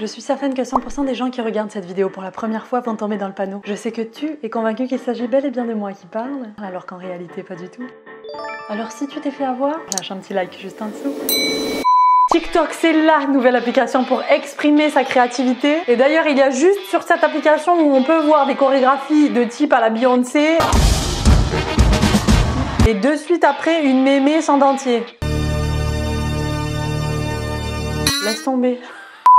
Je suis certaine que 100% des gens qui regardent cette vidéo pour la première fois vont tomber dans le panneau. Je sais que tu es convaincu qu'il s'agit bel et bien de moi qui parle, alors qu'en réalité pas du tout. Alors si tu t'es fait avoir, lâche un petit like juste en dessous. TikTok, c'est la nouvelle application pour exprimer sa créativité. Et d'ailleurs, il y a juste sur cette application où on peut voir des chorégraphies de type à la Beyoncé. Et de suite après, une mémé sans dentier. Laisse tomber.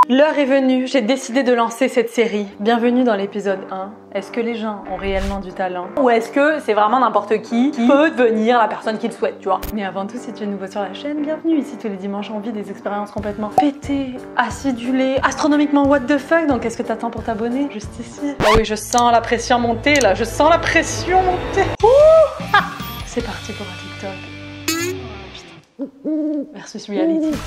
L'heure est venue, j'ai décidé de lancer cette série. Bienvenue dans l'épisode 1. Est-ce que les gens ont réellement du talent? Ou est-ce que c'est vraiment n'importe qui peut devenir la personne qu'il souhaite, tu vois? Mais avant tout, si tu es nouveau sur la chaîne, bienvenue. Ici, tous les dimanches, on vit des expériences complètement pétées, acidulées, astronomiquement what the fuck. Donc, qu'est-ce que t'attends pour t'abonner? Juste ici. Oh oui, je sens la pression monter, là. Je sens la pression monter. C'est parti pour un TikTok. Putain. Versus reality.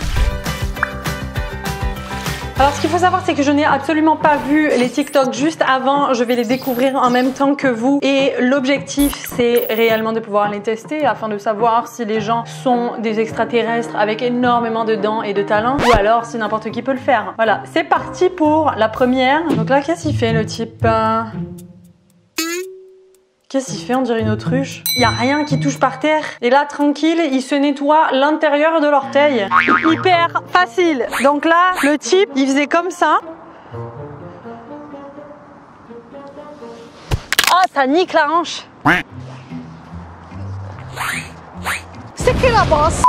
Alors ce qu'il faut savoir, c'est que je n'ai absolument pas vu les TikTok juste avant, je vais les découvrir en même temps que vous et l'objectif c'est réellement de pouvoir les tester afin de savoir si les gens sont des extraterrestres avec énormément de dents et de talent ou alors si n'importe qui peut le faire. Voilà, c'est parti pour la première. Donc là, qu'est-ce qu'il fait le type Qu'est-ce qu'il fait? On dirait une autruche. Il n'y a rien qui touche par terre. Et là, tranquille, il se nettoie l'intérieur de l'orteil. Hyper facile. Donc là, le type, il faisait comme ça. Oh, ça nique la hanche. C'est que la bosse.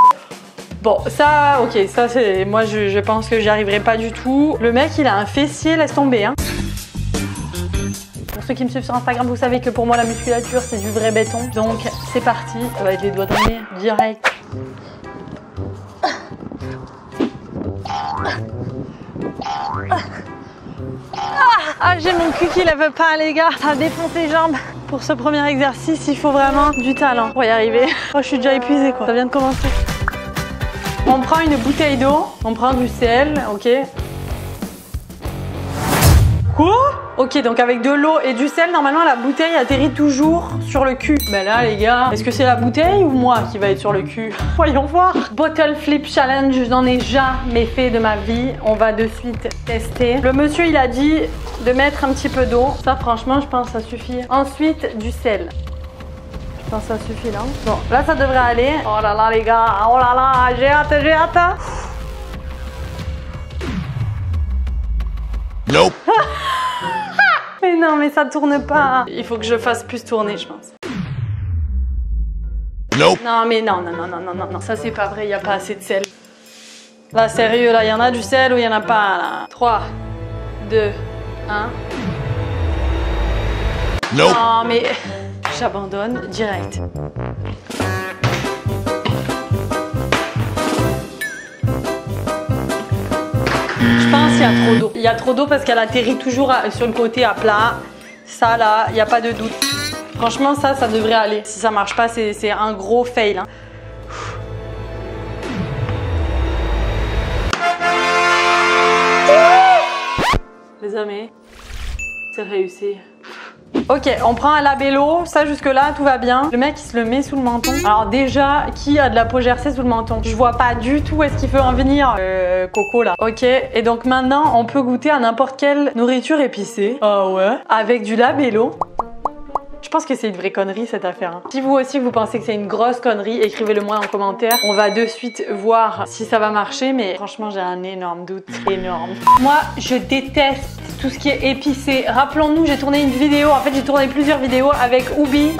Bon, ça, ok, ça c'est... Moi, je pense que j'y arriverai pas du tout. Le mec, il a un fessier, laisse tomber, hein. Pour ceux qui me suivent sur Instagram, vous savez que pour moi la musculature c'est du vrai béton. Donc c'est parti, ça va être les doigts dans le nez, direct. Ah, j'ai mon cul qui lève pas les gars, ça défonce les jambes. Pour ce premier exercice, il faut vraiment du talent pour y arriver. Oh, je suis déjà épuisée quoi, ça vient de commencer. On prend une bouteille d'eau, on prend du sel, ok. Quoi? Ok, donc avec de l'eau et du sel, normalement la bouteille atterrit toujours sur le cul. Ben là les gars, est-ce que c'est la bouteille ou moi qui va être sur le cul? Voyons voir. Bottle flip challenge, je n'en ai jamais fait de ma vie. On va de suite tester. Le monsieur il a dit de mettre un petit peu d'eau. Ça franchement je pense que ça suffit. Ensuite du sel. Je pense que ça suffit là. Bon, là ça devrait aller. Oh là là les gars, oh là là, j'ai hâte, j'ai hâte. Nope. Mais non, mais ça tourne pas. Il faut que je fasse plus tourner, je pense. Nope. Non, mais non, non, non, non, non, non, non. Ça, c'est pas vrai, il n'y a pas assez de sel. Là, sérieux, là, il y en a du sel ou il y en a pas, là. 3, 2, 1. Nope. Non, mais j'abandonne direct. Je pense qu'il y a trop d'eau. Il y a trop d'eau parce qu'elle atterrit toujours sur le côté à plat. Ça là, il n'y a pas de doute. Franchement, ça devrait aller. Si ça marche pas, c'est un gros fail. Hein. Les amis, c'est réussi. Ok, on prend un labello, ça jusque là tout va bien. Le mec il se le met sous le menton. Alors déjà, qui a de la peau gercée sous le menton? Je vois pas du tout où est-ce qu'il veut en venir. Coco là. Ok, et donc maintenant on peut goûter à n'importe quelle nourriture épicée. Ah ouais? Avec du labello. Je pense que c'est une vraie connerie cette affaire. Hein. Si vous aussi vous pensez que c'est une grosse connerie, écrivez-le moi en commentaire. On va de suite voir si ça va marcher, mais franchement j'ai un énorme doute, énorme. Moi je déteste tout ce qui est épicé. Rappelons-nous, j'ai tourné une vidéo, en fait j'ai tourné plusieurs vidéos avec Oubi.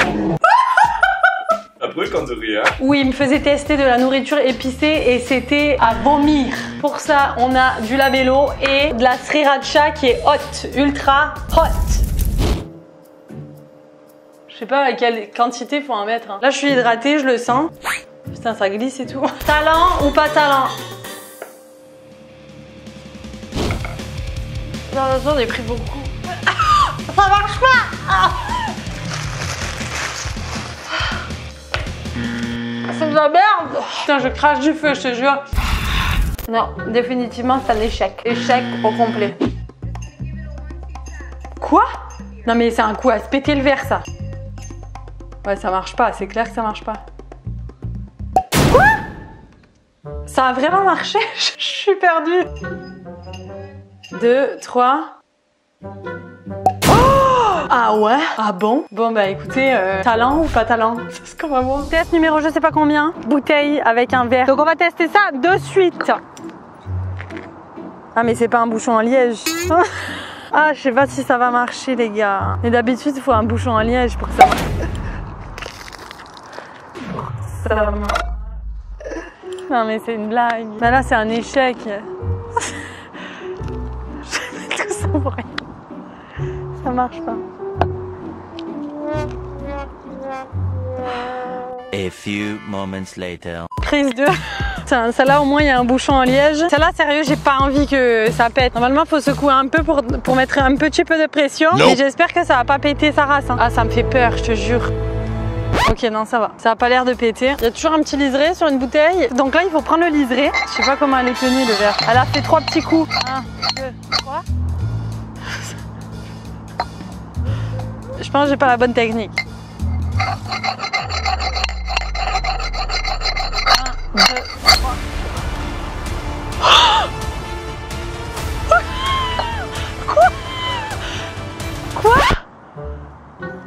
Après quand tu ris, hein? Où il me faisait tester de la nourriture épicée et c'était à vomir. Pour ça, on a du labello et de la sriracha qui est hot, ultra hot. Je sais pas à quelle quantité faut en mettre. Hein. Là, je suis hydratée, je le sens. Putain, ça glisse et tout. Talent ou pas talent? Non, j'en ai pris beaucoup. Ça marche pas. C'est de la merde. Putain, je crache du feu, je te jure. Non, définitivement, c'est un échec. Échec au complet. Quoi? Non mais c'est un coup à se péter le verre, ça. Ouais, ça marche pas, c'est clair que ça marche pas. Quoi? Ça a vraiment marché? Je suis perdue. 2, 3. Oh! Ah ouais? Ah bon? Bon bah écoutez, talent ou pas talent? C'est ce qu'on va voir. Test numéro je sais pas combien. Bouteille avec un verre. Donc on va tester ça de suite. Ah mais c'est pas un bouchon en liège. Ah je sais pas si ça va marcher les gars. Mais d'habitude il faut un bouchon en liège pour que ça marche. Non mais c'est une blague. Bah là c'est un échec. Je mets tout ça pour rien. Ça marche pas. A few moments later. Prise 2. Tiens, celle-là au moins il y a un bouchon en liège. Celle-là sérieux j'ai pas envie que ça pète. Normalement il faut secouer un peu pour mettre un petit peu de pression. Non. Et j'espère que ça va pas péter sa race. Hein. Ah ça me fait peur je te jure. Ok non ça va. Ça a pas l'air de péter. Il y a toujours un petit liseré sur une bouteille. Donc là il faut prendre le liseré. Je sais pas comment elle est tenue le verre. Elle a fait 3 petits coups. 1, 2, 3. Je pense que j'ai pas la bonne technique. 1, 2, 3. Quoi?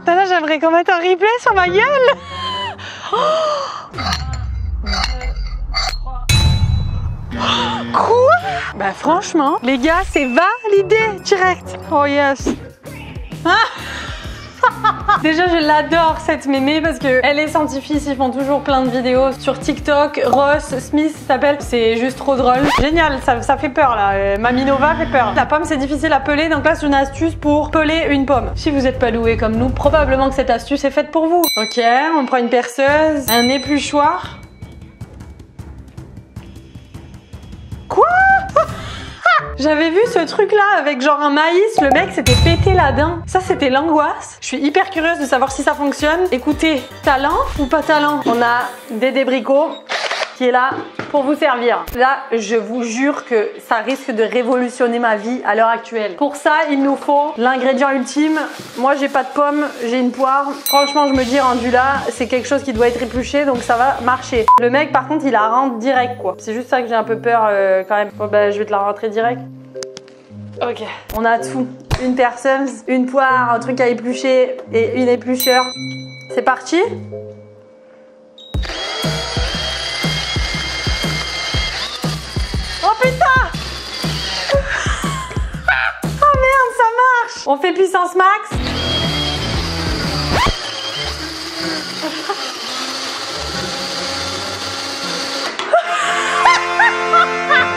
Là j'aimerais qu'on mette un replay sur ma gueule. Quoi? Bah franchement, les gars, c'est validé direct. Oh yes. Ah déjà je l'adore cette mémé parce que elle est scientifique, ils font toujours plein de vidéos sur TikTok. Ross Smith s'appelle, c'est juste trop drôle. Génial, ça fait peur là. Mamie Nova fait peur. La pomme c'est difficile à peler, donc là c'est une astuce pour peler une pomme. Si vous n'êtes pas doué comme nous, probablement que cette astuce est faite pour vous. Ok, on prend une perceuse, un épluchoir. Quoi? J'avais vu ce truc là avec genre un maïs, le mec s'était pété la dent. Ça c'était l'angoisse. Je suis hyper curieuse de savoir si ça fonctionne. Écoutez, talent ou pas talent? On a Dédé Bricot qui est là pour vous servir. Là, je vous jure que ça risque de révolutionner ma vie à l'heure actuelle. Pour ça, il nous faut l'ingrédient ultime. Moi, j'ai pas de pommes, j'ai une poire. Franchement, je me dis rendu là, c'est quelque chose qui doit être épluché, donc ça va marcher. Le mec, par contre, il la rentre direct, quoi. C'est juste ça que j'ai un peu peur quand même. Bon, bah, je vais te la rentrer direct. Ok, on a tout. Une perceuse, une poire, un truc à éplucher et une éplucheur. C'est parti? Oh putain! Oh merde, ça marche! On fait puissance max.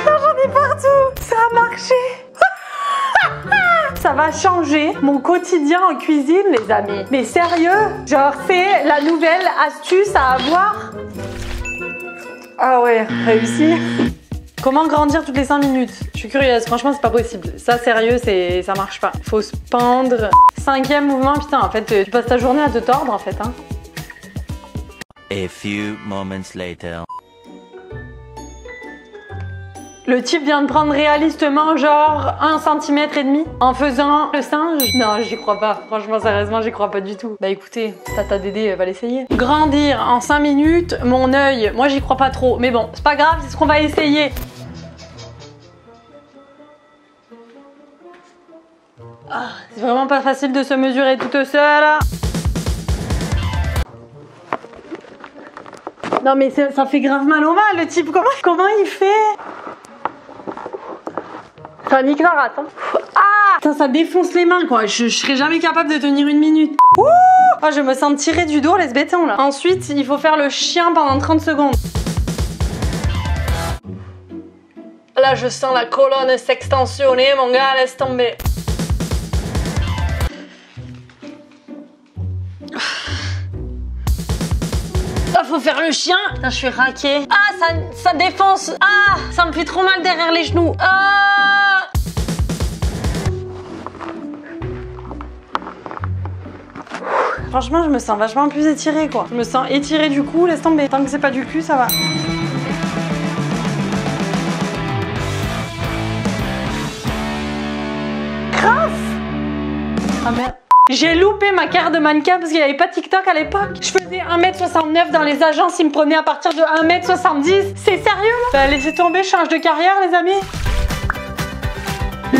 J'en ai partout! Ça a marché! Ça va changer mon quotidien en cuisine, les amis. Mais sérieux? Genre, c'est la nouvelle astuce à avoir. Ah ouais, réussi. Comment grandir toutes les 5 minutes? Je suis curieuse, franchement c'est pas possible. Ça sérieux, ça marche pas. Faut se pendre. 5e mouvement, putain en fait tu passes ta journée à te tordre en fait hein. A few moments later. Le type vient de prendre réalistement genre 1,5 cm en faisant le singe. Non j'y crois pas, franchement sérieusement j'y crois pas du tout. Bah écoutez, Tata Dédé va l'essayer. Grandir en 5 minutes, mon œil, moi j'y crois pas trop. Mais bon, c'est pas grave, c'est ce qu'on va essayer. Ah, c'est vraiment pas facile de se mesurer toute seule. Non mais ça fait grave mal au mal le type, comment il fait? Ça nique la rate hein. Ah putain, ça défonce les mains quoi, je serais jamais capable de tenir 1 minute. Ouh oh, je me sens tirer du dos, laisse béton là. Ensuite, il faut faire le chien pendant 30 secondes. Là, je sens la colonne s'extensionner, mon gars, laisse tomber. Ah, faut faire le chien. Putain, je suis raquée. Ah, ça défonce. Ah, ça me fait trop mal derrière les genoux. Ah. Franchement, je me sens vachement plus étirée, quoi. Je me sens étirée du cou, laisse tomber. Tant que c'est pas du cul, ça va. Grave. Ah merde. J'ai loupé ma carte de mannequin parce qu'il n'y avait pas TikTok à l'époque. Je faisais 1m69 dans les agences, ils me prenaient à partir de 1m70. C'est sérieux là? Bah laissez tomber, change de carrière les amis.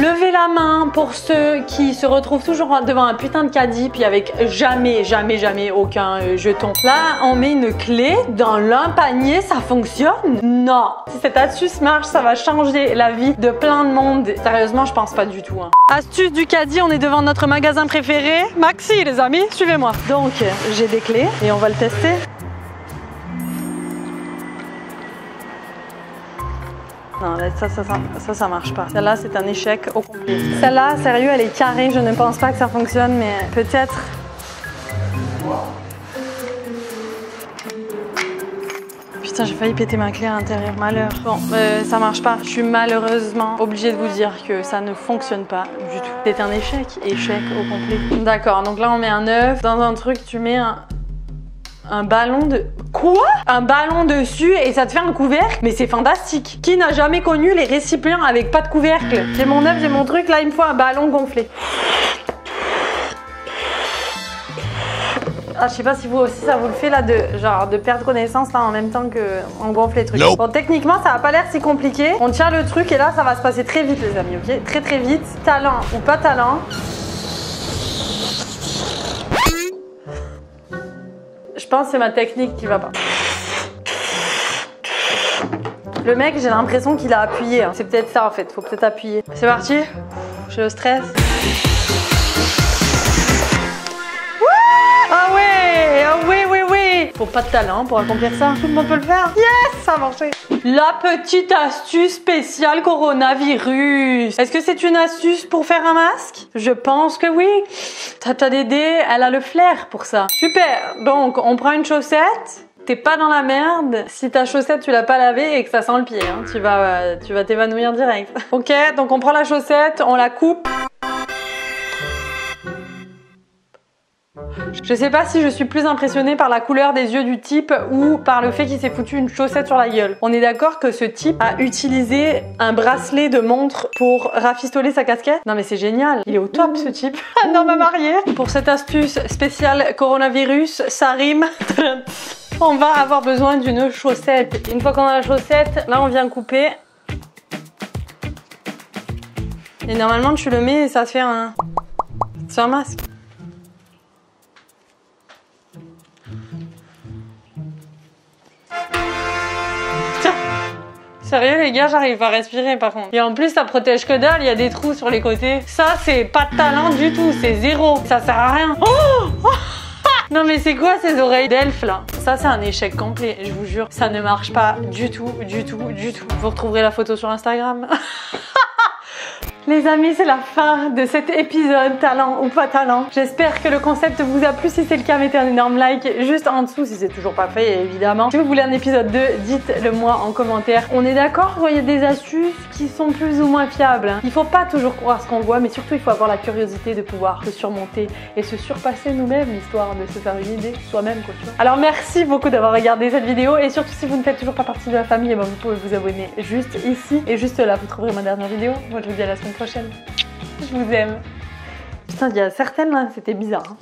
Levez la main pour ceux qui se retrouvent toujours devant un putain de caddie puis avec jamais aucun jeton. Là, on met une clé dans un panier, ça fonctionne? Non. Si cette astuce marche, ça va changer la vie de plein de monde. Sérieusement, je pense pas du tout. Astuce du caddie, on est devant notre magasin préféré. Maxi, les amis, suivez-moi. Donc, j'ai des clés et on va le tester. Non, ça marche pas. Celle-là, c'est un échec au complet. Celle-là, sérieux, elle est carrée. Je ne pense pas que ça fonctionne, mais peut-être... Putain, j'ai failli péter ma clé à l'intérieur. Malheur. Bon, ça marche pas. Je suis malheureusement obligée de vous dire que ça ne fonctionne pas du tout. C'est un échec. Échec au complet. D'accord, donc là, on met un œuf. Dans un truc, tu mets un ballon de... Quoi? Un ballon dessus et ça te fait un couvercle? Mais c'est fantastique. Qui n'a jamais connu les récipients avec pas de couvercle? J'ai mon œuf, j'ai mon truc, là il me faut un ballon gonflé. Ah, je sais pas si vous aussi ça vous le fait là de perdre connaissance là en même temps que on gonfle les trucs. Nope. Bon, techniquement ça va pas l'air si compliqué. On tient le truc et là ça va se passer très vite les amis, ok? Très vite. Talent ou pas talent. Je pense que c'est ma technique qui va pas. Le mec, j'ai l'impression qu'il a appuyé. C'est peut-être ça en fait, faut peut-être appuyer. C'est parti. J'ai le stress. Ah ouais. Faut pas de talent pour accomplir ça. Tout le monde peut le faire. Yes, ça a marché. La petite astuce spéciale coronavirus. Est-ce que c'est une astuce pour faire un masque? Je pense que oui. Tata Dédé, elle a le flair pour ça. Super. Donc, on prend une chaussette. T'es pas dans la merde si ta chaussette tu l'as pas lavée et que ça sent le pied. Hein. Tu vas t'évanouir direct. Ok, donc on prend la chaussette, on la coupe. Je sais pas si je suis plus impressionnée par la couleur des yeux du type ou par le fait qu'il s'est foutu une chaussette sur la gueule. On est d'accord que ce type a utilisé un bracelet de montre pour rafistoler sa casquette? Non mais c'est génial, il est au top ce type. Un homme à marier. Pour cette astuce spéciale coronavirus, ça rime. On va avoir besoin d'une chaussette. Une fois qu'on a la chaussette, là on vient couper. Et normalement tu le mets et ça fait un masque. Sérieux les gars, j'arrive pas à respirer par contre. Et en plus ça protège que dalle, il y a des trous sur les côtés. Ça c'est pas de talent du tout, c'est zéro. Ça sert à rien. Oh non mais c'est quoi ces oreilles d'elfe là? Ça c'est un échec complet, je vous jure. Ça ne marche pas du tout. Vous retrouverez la photo sur Instagram. Les amis, c'est la fin de cet épisode talent ou pas talent. J'espère que le concept vous a plu. Si c'est le cas, mettez un énorme like juste en dessous si c'est toujours pas fait, évidemment. Si vous voulez un épisode 2, dites-le moi en commentaire. On est d'accord qu'il y a des astuces qui sont plus ou moins fiables. Il faut pas toujours croire ce qu'on voit, mais surtout il faut avoir la curiosité de pouvoir se surmonter et se surpasser nous-mêmes, histoire de se faire une idée soi-même, quoi, tu vois. Alors merci beaucoup d'avoir regardé cette vidéo et surtout si vous ne faites toujours pas partie de la famille, vous pouvez vous abonner juste ici et juste là, vous trouverez ma dernière vidéo. Moi je vous dis à la semaine prochaine. Je vous aime. Putain, il y a certaines là, c'était bizarre. Hein.